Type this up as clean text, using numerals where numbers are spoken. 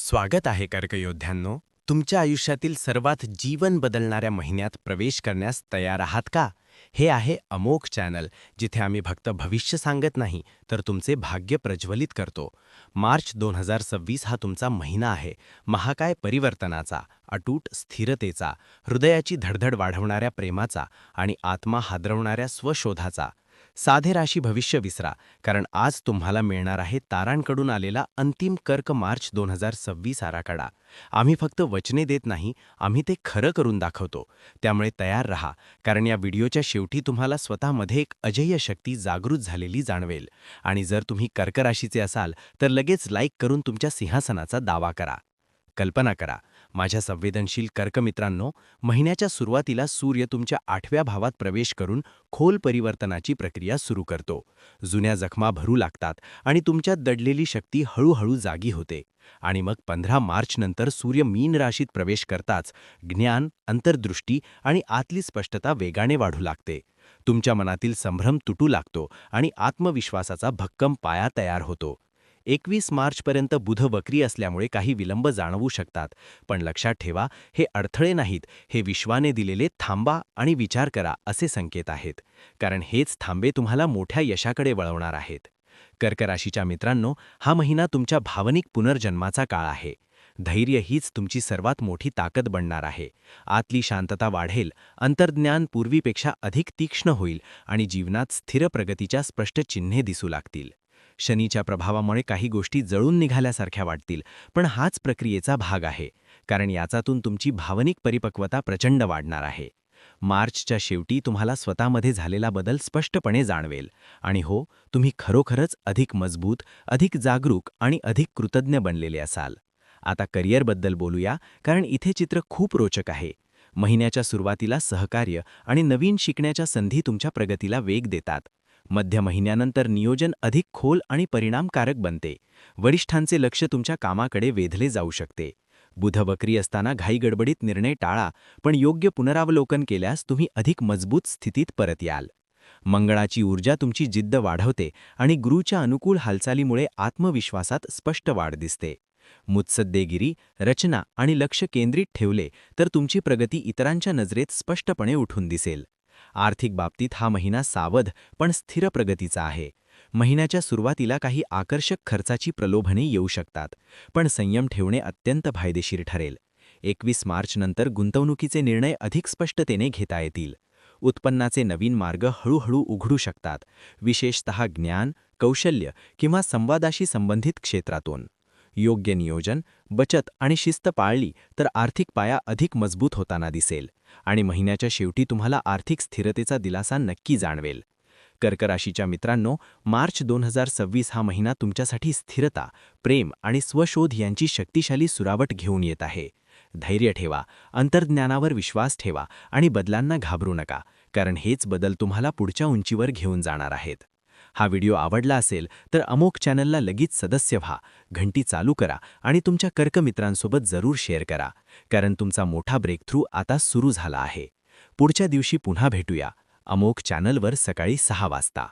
स्वागत आहे कर्कयोद्ध्यांनो. तुमच्या आयुष्यातील सर्वात जीवन बदलणाऱ्या महिन्यात प्रवेश करण्यास तयार आहात का? हे आहे अमोघ चॅनल, जिथे आम्ही फक्त भविष्य सांगत नाही तर तुमचे भाग्य प्रज्वलित करतो. मार्च 2026 हा तुमचा महिना आहे, महाकाय परिवर्तनाचा, अटूट स्थिरतेचा, हृदयाची धडधड वाढवणाऱ्या प्रेमाचा आणि आत्मा हादरवणाऱ्या स्वशोधाचा. साधे राशी भविष्य विसरा, कारण आज तुम्हाला मिळणार आहे तारांकडून आलेला अंतिम कर्क मार्च 2026 आराखडा. आम्ही फक्त वचने देत नाही, आम्ही ते खरं करून दाखवतो. त्यामुळे तयार रहा, कारण या व्हिडिओच्या शेवटी तुम्हाला स्वतःमध्ये एक अजेय शक्ती जागृत झालेली जाणवेल. आणि जर तुम्ही कर्क राशीचे असाल तर लगेच लाईक करून तुमच्या सिंहासनाचा दावा करा. कल्पना करा, माझ्या संवेदनशील कर्कमित्रांनो, महिन्याच्या सुरुवातीला सूर्य तुमच्या 8व्या भावात प्रवेश करून खोल परिवर्तनाची प्रक्रिया सुरू करतो. जुन्या जखमा भरू लागतात आणि तुमच्यात दडलेली शक्ती हळूहळू जागी होते. आणि मग 15 मार्च नंतर सूर्य मीन राशीत प्रवेश करताच ज्ञान, अंतर्दृष्टी आणि आतली स्पष्टता वेगाने वाढू लागते. तुमच्या मनातील संभ्रम तुटू लागतो आणि आत्मविश्वासाचा भक्कम पाया तयार होतो. 21 मार्चपर्यंत बुध वक्री असल्यामुळे काही विलंब जाणवू शकतात, पण लक्षात ठेवा, हे अडथळे नाहीत, हे विश्वाने दिलेले थांबा आणि विचार करा असे संकेत आहेत. कारण हेच थांबे तुम्हाला मोठ्या यशाकडे वळवणार आहेत. कर्क राशीच्या मित्रांनो, हा महिना तुमच्या भावनिक पुनर्जन्माचा काळ आहे. धैर्य हीच तुमची सर्वात मोठी ताकद बनणार आहे. आतली शांतता वाढेल, अंतर्ज्ञान पूर्वीपेक्षा अधिक तीक्ष्ण होईल आणि जीवनात स्थिर प्रगतीच्या स्पष्ट चिन्हे दिसू लागतील. शनीच्या प्रभावामुळे काही गोष्टी जळून निघाल्यासारख्या वाटतील, पण हाच प्रक्रियेचा भाग आहे, कारण याचातून तुमची भावनिक परिपक्वता प्रचंड वाढणार आहे. मार्चच्या शेवटी तुम्हाला स्वतःमध्ये झालेला बदल स्पष्टपणे जाणवेल. आणि हो, तुम्ही खरोखरच अधिक मजबूत, अधिक जागरूक आणि अधिक कृतज्ञ बनलेले असाल. आता करिअरबद्दल बोलूया, कारण इथे चित्र खूप रोचक आहे. महिन्याच्या सुरुवातीला सहकार्य आणि नवीन शिकण्याच्या संधी तुमच्या प्रगतीला वेग देतात. मध्य महिन्यानंतर नियोजन अधिक खोल आणि परिणामकारक बनते. वरिष्ठांचे लक्ष तुमच्या कामाकडे वेधले जाऊ शकते. बुध वक्री असताना घाईगडबडीत निर्णय टाळा, पण योग्य पुनरावलोकन केल्यास तुम्ही अधिक मजबूत स्थितीत परत याल. मंगळाची ऊर्जा तुमची जिद्द वाढवते आणि गुरूच्या अनुकूल हालचालीमुळे आत्मविश्वासात स्पष्ट वाढ दिसते. मुत्सद्देगिरी, रचना आणि लक्ष केंद्रित ठेवले तर तुमची प्रगती इतरांच्या नजरेत स्पष्टपणे उठून दिसेल. आर्थिक बाबतीत हा महिना सावध पण स्थिर प्रगतीचा आहे. महिन्याच्या सुरुवातीला काही आकर्षक खर्चाची प्रलोभने येऊ शकतात, पण संयम ठेवणे अत्यंत फायदेशीर ठरेल. 21 मार्च नंतर गुंतवणुकीचे निर्णय अधिक स्पष्टतेने घेता येतील. उत्पन्नाचे नवीन मार्ग हळूहळू उघडू शकतात, विशेषतः ज्ञान, कौशल्य किंवा संवादाशी संबंधित क्षेत्रातून. योग्य नियोजन, बचत आणि शिस्त पाळली तर आर्थिक पाया अधिक मजबूत होताना दिसेल आणि महिन्याच्या शेवटी तुम्हाला आर्थिक स्थिरतेचा दिलासा नक्की जाणवेल. कर्क राशीच्या मित्रांनो, मार्च 2026 हा महिना तुमच्यासाठी स्थिरता, प्रेम आणि स्वशोध यांची शक्तिशाली सुरावट घेऊन येत आहे. धैर्य ठेवा, अंतर्ज्ञानावर विश्वास ठेवा आणि बदलांना घाबरू नका, कारण हेच बदल तुम्हाला पुढच्या उंचीवर घेऊन जाणार आहेत. हा व्हिडिओ आवडला असेल तर अमोघ चॅनलला लगेच सदस्य व्हा, घंटी चालू करा आणि तुमच्या कर्कमित्रांसोबत जरूर शेअर करा, कारण तुमचा मोठा ब्रेकथ्रू आता सुरू झाला आहे. पुढच्या दिवशी पुन्हा भेटूया, अमोघ चॅनलवर सकाळी 6 वाजता.